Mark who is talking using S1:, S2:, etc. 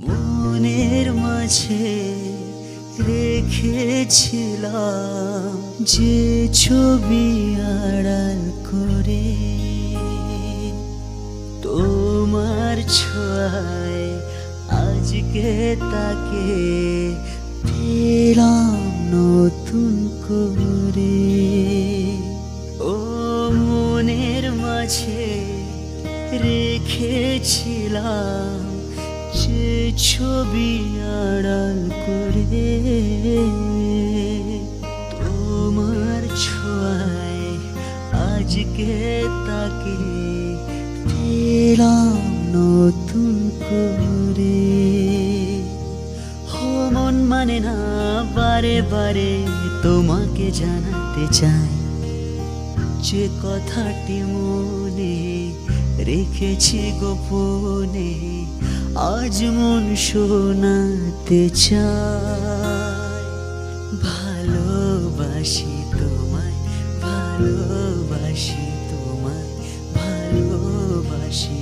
S1: মনের মাঝে রেখেছিলাম যে ছবি আড়াল করে, তোমার ছোঁয়ায় আজকে তাকে পেলাম নতুন করে। ও মনের মাঝে রেখেছিলাম যে ছবি আড়াল করে, তোমার ছোঁয়ায় আজকে তাকে পেলাম নতুন করে। মন মানে না বারে বারে তোমাকে জানাতে চাই যে কথাটি মনে রেখেছি গোপনে, আজ মন শোনাতে চাই। ভালোবাসি তোমায়, ভালোবাসি তোমায়, ভালোবাসি